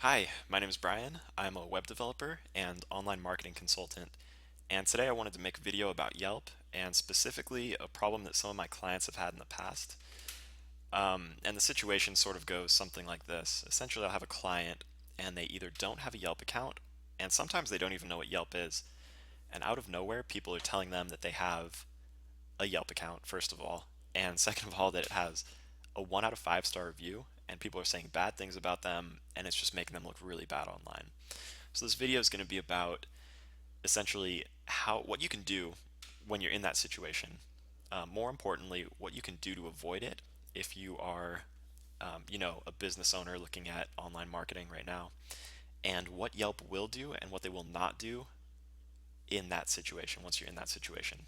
Hi, my name is Brian. I'm a web developer and online marketing consultant. And today I wanted to make a video about Yelp and specifically a problem that some of my clients have had in the past. And the situation sort of goes something like this. Essentially, I'll have a client and they either don't have a Yelp account, and sometimes they don't even know what Yelp is. And out of nowhere, people are telling them that they have a Yelp account, first of all, and second of all, that it has a 1 out of 5 star review, and people are saying bad things about them, and it's just making them look really bad online. So this video is going to be about essentially what you can do when you're in that situation. More importantly, what you can do to avoid it if you are, a business owner looking at online marketing right now, and what Yelp will do and what they will not do in that situation once you're in that situation.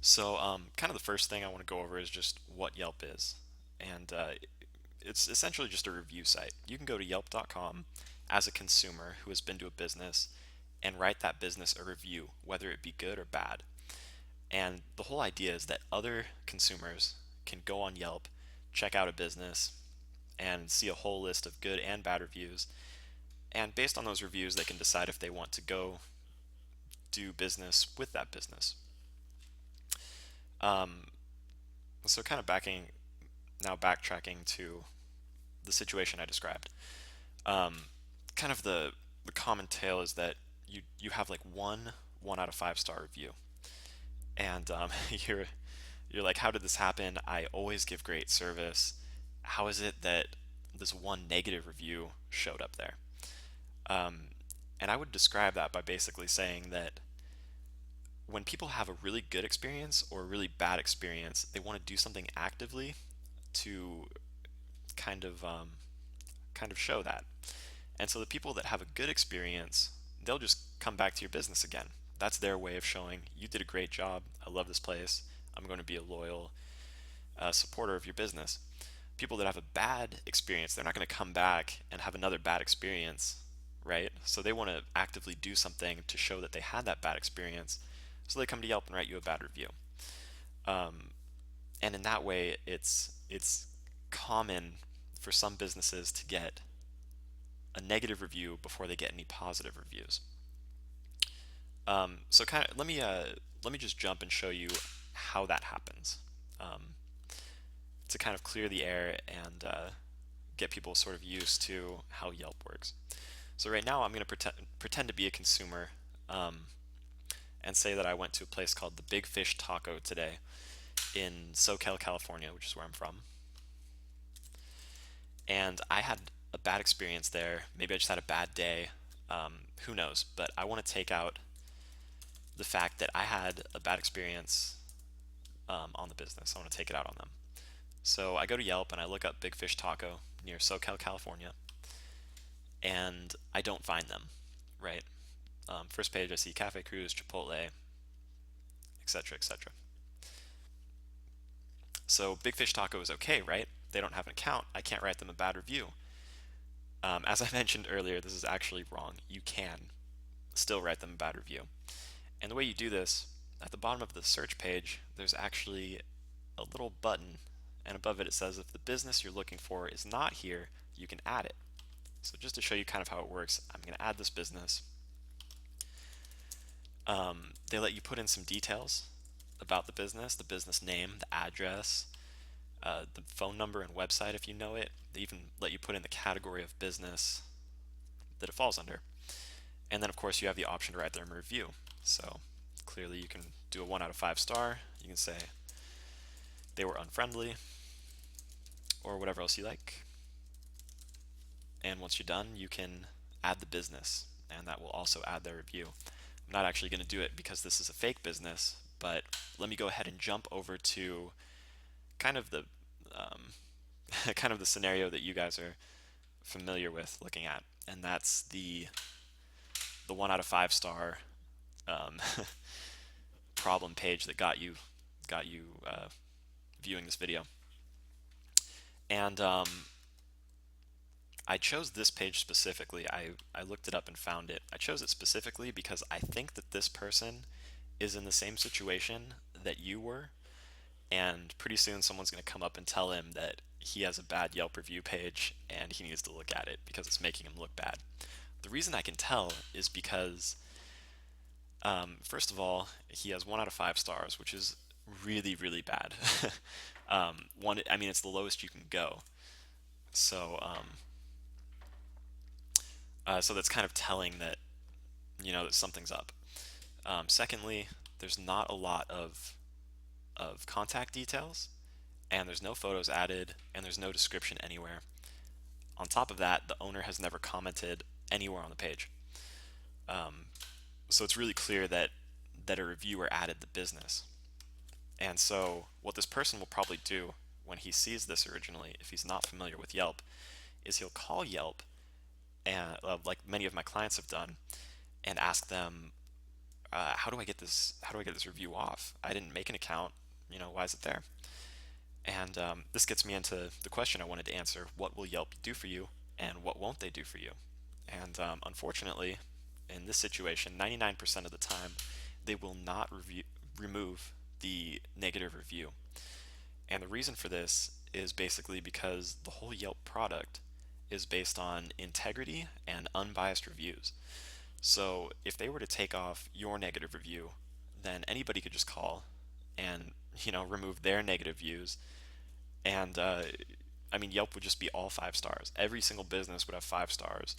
So, kind of the first thing I want to go over is just what Yelp is. And it's essentially just a review site. You can go to yelp.com as a consumer who has been to a business and write that business a review, whether it be good or bad. And the whole idea is that other consumers can go on Yelp, check out a business, and see a whole list of good and bad reviews. And based on those reviews, they can decide if they want to go do business with that business. Um, so, kind of backtracking to the situation I described. Um, Kind of the common tale is that you have like one out of 5 star review, and you're like, how did this happen? I always give great service. How is it that this one negative review showed up there? Um, and I would describe that by basically saying that when people have a really good experience or a really bad experience, they want to do something actively to kind of kind of show that. And so the people that have a good experience, they'll just come back to your business again. That's their way of showing you did a great job. I love this place. I'm going to be a loyal supporter of your business. People that have a bad experience, they're not going to come back and have another bad experience, right? So they want to actively do something to show that they had that bad experience. So they come to Yelp and write you a bad review. Um, and in that way, it's common for some businesses to get a negative review before they get any positive reviews. So kind of let me just jump and show you how that happens, to kind of clear the air and get people sort of used to how Yelp works. So right now I'm going to pretend to be a consumer, and say that I went to a place called the Big Fish Taco today in SoCal, California, which is where I'm from. And I had a bad experience there. Maybe I just had a bad day. Who knows? But I want to take out the fact that I had a bad experience on the business. I want to take it out on them. So I go to Yelp and I look up Big Fish Taco near SoCal, California, and I don't find them, right? First page, I see Cafe Cruz, Chipotle, etc., etc. So Big Fish Taco is okay, right? They don't have an account. I can't write them a bad review. As I mentioned earlier, this is actually wrong. You can still write them a bad review. And the way you do this, at the bottom of the search page, there's actually a little button, and above it it says if the business you're looking for is not here, you can add it. So just to show you kind of how it works, I'm going to add this business. They let you put in some details about the business name, the address, the phone number and website if you know it. They even let you put in the category of business that it falls under. And then, of course, you have the option to write them a review. So clearly, you can do a 1 out of 5 star. You can say they were unfriendly or whatever else you like. And once you're done, you can add the business, and that will also add their review. I'm not actually going to do it because this is a fake business, but let me go ahead and jump over to kind of the kind of the scenario that you guys are familiar with looking at, and that's the 1 out of 5 star um, problem page that got you viewing this video. And I chose this page specifically. I looked it up and found it. I chose it specifically because I think that this person is in the same situation that you were, and pretty soon someone's going to come up and tell him that he has a bad Yelp review page and he needs to look at it because it's making him look bad. The reason I can tell is because, first of all, he has 1 out of 5 stars, which is really, really bad. I mean, it's the lowest you can go. So, so that's kind of telling that that something's up. Secondly, there's not a lot of contact details, and there's no photos added, and there's no description anywhere. On top of that, the owner has never commented anywhere on the page. So it's really clear that a reviewer added the business. And so what this person will probably do when he sees this originally, if he's not familiar with Yelp, is he'll call Yelp, and like many of my clients have done, and ask them, how do I get this? How do I get this review off? I didn't make an account. Why is it there? And this gets me into the question I wanted to answer: what will Yelp do for you, and what won't they do for you? And unfortunately, in this situation, 99% of the time, they will not remove the negative review. And the reason for this is basically because the whole Yelp product is based on integrity and unbiased reviews. So if they were to take off your negative review, then anybody could just call and remove their negative views, and I mean, Yelp would just be all 5 stars. Every single business would have 5 stars.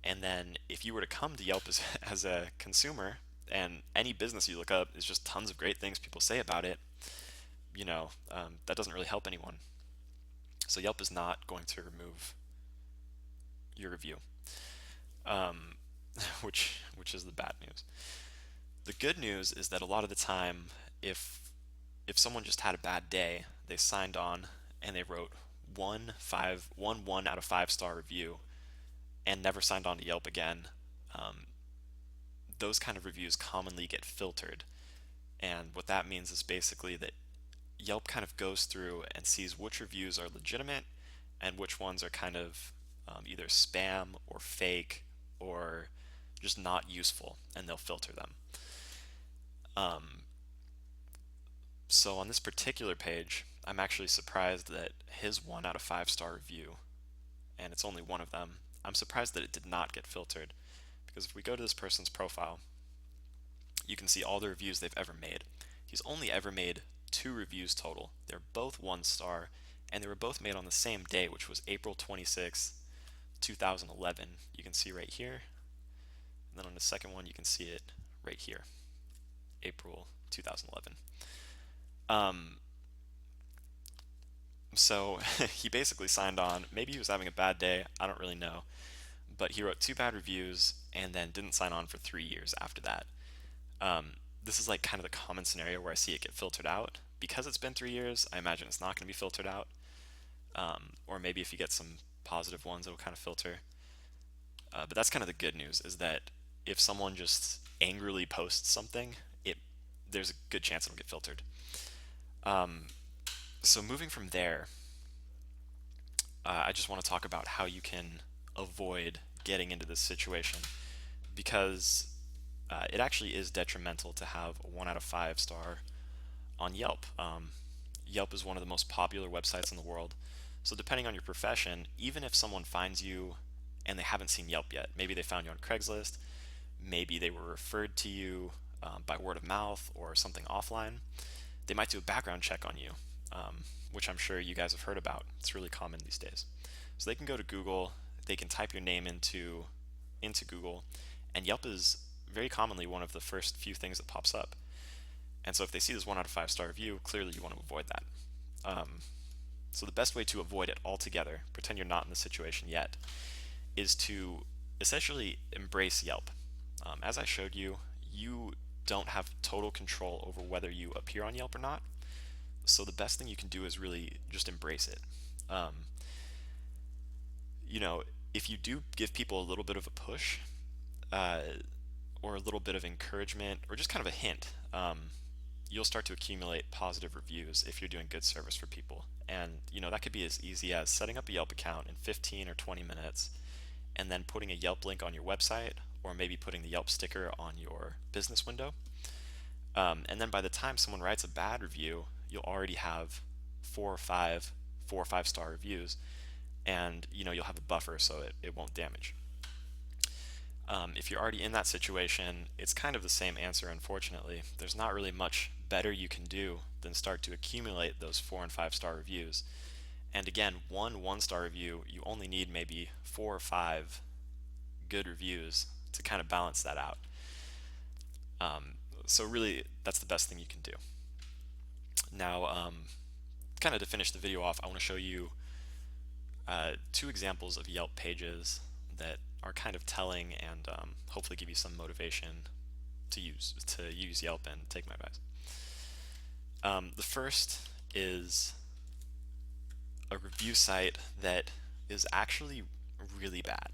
And then if you were to come to Yelp as a consumer, and any business you look up is just tons of great things people say about it, that doesn't really help anyone. So Yelp is not going to remove your review, um, which is the bad news. The good news is that a lot of the time, if someone just had a bad day, they signed on and they wrote 1 out of 5 star review and never signed on to Yelp again. Um, those kind of reviews commonly get filtered. And what that means is basically that Yelp kind of goes through and sees which reviews are legitimate and which ones are kind of either spam or fake or just not useful, and they'll filter them. Um, so on this particular page, I'm actually surprised that his 1 out of 5 star review, and it's only one of them, I'm surprised that it did not get filtered, because if we go to this person's profile, you can see all the reviews they've ever made. He's only ever made 2 reviews total. They're both 1 star, and they were both made on the same day, which was April 26th, 2011. You can see right here. And then on the second one, you can see it right here, April 2011. Um, so he basically signed on. Maybe he was having a bad day. I don't really know. But he wrote 2 bad reviews and then didn't sign on for 3 years after that. Um, this is like kind of the common scenario where I see it get filtered out. Because it's been 3 years, I imagine it's not going to be filtered out. Or maybe if you get some positive ones, it'll kind of filter. But that's kind of the good news, is that if someone just angrily posts something, there's a good chance it'll get filtered. So moving from there, I just want to talk about how you can avoid getting into this situation, because it actually is detrimental to have a 1 out of 5 star on Yelp. Yelp is one of the most popular websites in the world. So depending on your profession, even if someone finds you and they haven't seen Yelp yet, maybe they found you on Craigslist, maybe they were referred to you by word of mouth or something offline, they might do a background check on you, which I'm sure you guys have heard about. It's really common these days. So they can go to Google, they can type your name into Google, and Yelp is very commonly one of the first few things that pops up. And so if they see this 1 out of 5 star review, clearly you want to avoid that. So the best way to avoid it altogether, pretend you're not in the situation yet, is to essentially embrace Yelp. As I showed you, you don't have total control over whether you appear on Yelp or not. So the best thing you can do is really just embrace it. You know, if you do give people a little bit of a push, or a little bit of encouragement, or just kind of a hint, you'll start to accumulate positive reviews if you're doing good service for people. And that could be as easy as setting up a Yelp account in 15 or 20 minutes, and then putting a Yelp link on your website, or maybe putting the Yelp sticker on your business window. And then by the time someone writes a bad review, you'll already have 4 or 5 4 or 5 star reviews, and you'll have a buffer so it won't damage. If you're already in that situation, it's kind of the same answer, unfortunately. There's not really much better you can do than start to accumulate those 4 and 5 star reviews. And again, one-star review, you only need maybe 4 or 5 good reviews to kind of balance that out. So really, that's the best thing you can do. Now, kind of to finish the video off, I want to show you 2 examples of Yelp pages that are kind of telling and hopefully give you some motivation to use Yelp and take my advice. The first is a review site that is actually really bad.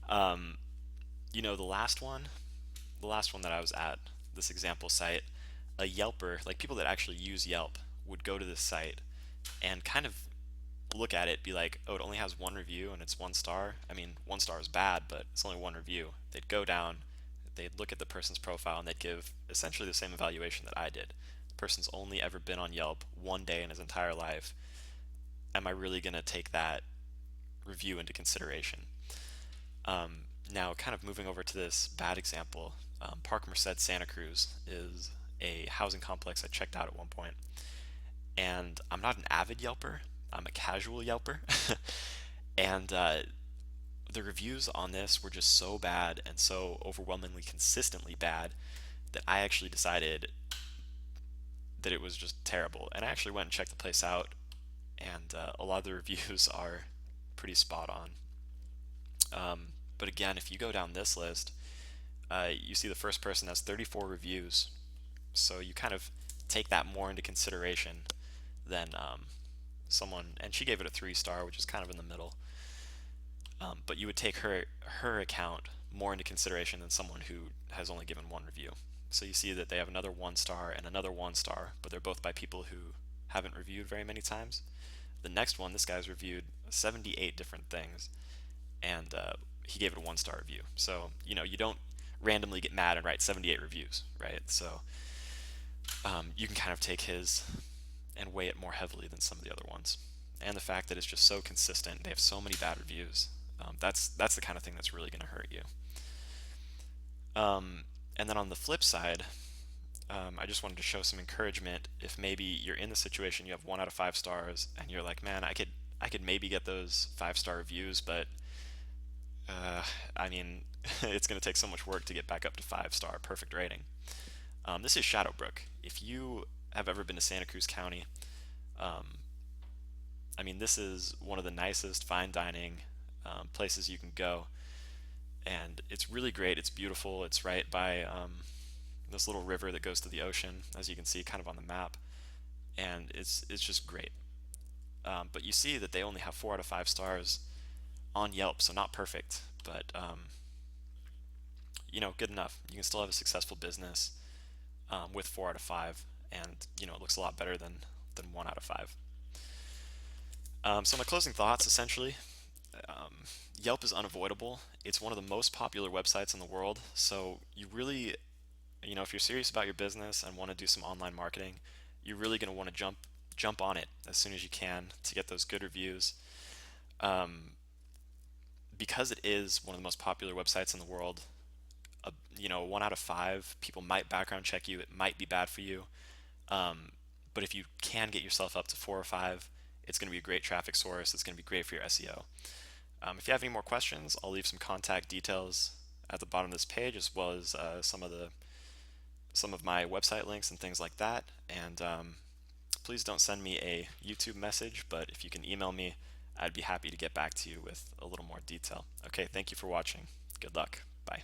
The last one that I was at, this example site, a Yelper, like people that actually use Yelp, would go to this site and kind of look at it, be like, oh, it only has 1 review and it's 1 star. I mean, 1 star is bad, but it's only 1 review. They'd go down, they'd look at the person's profile, and they'd give essentially the same evaluation that I did. The person's only ever been on Yelp 1 day in his entire life. Am I really going to take that review into consideration? Now, kind of moving over to this bad example, Park Merced Santa Cruz is a housing complex I checked out at one point. And I'm not an avid Yelper, I'm a casual Yelper. And the reviews on this were just so bad and so overwhelmingly consistently bad that I actually decided that it was just terrible. And I actually went and checked the place out, and a lot of the reviews are pretty spot on. But again, if you go down this list, you see the first person has 34 reviews. So you kind of take that more into consideration than someone, and she gave it a 3 star, which is kind of in the middle. But you would take her account more into consideration than someone who has only given 1 review. So you see that they have another 1 star and another 1 star, but they're both by people who haven't reviewed very many times. The next one, this guy's reviewed 78 different things, and he gave it a 1 star review. So you don't randomly get mad and write 78 reviews, right? So you can kind of take his and weigh it more heavily than some of the other ones. And the fact that it's just so consistent, they have so many bad reviews, that's the kind of thing that's really going to hurt you. And then on the flip side, I just wanted to show some encouragement. If maybe you're in the situation, you have 1 out of 5 stars, and you're like, man, I could maybe get those 5 star reviews, but I mean, it's going to take so much work to get back up to 5 star perfect rating. This is Shadowbrook. If you have ever been to Santa Cruz County, I mean, this is one of the nicest fine dining places you can go, and it's really great. It's beautiful. It's right by this little river that goes to the ocean, as you can see kind of on the map, and it's just great. But you see that they only have 4 out of 5 stars on Yelp, so not perfect, but good enough. You can still have a successful business with 4 out of 5, and it looks a lot better than 1 out of 5. So my closing thoughts, essentially, Yelp is unavoidable. It's one of the most popular websites in the world, so you really, if you're serious about your business and want to do some online marketing, you're really going to want to jump on it as soon as you can to get those good reviews. Because it is one of the most popular websites in the world, 1 out of 5 people might background check you. It might be bad for you. But if you can get yourself up to 4 or 5, it's going to be a great traffic source. It's going to be great for your SEO. If you have any more questions, I'll leave some contact details at the bottom of this page, as well as some of my website links and things like that. And please don't send me a YouTube message, but if you can email me, I'd be happy to get back to you with a little more detail. Okay, thank you for watching. Good luck. Bye.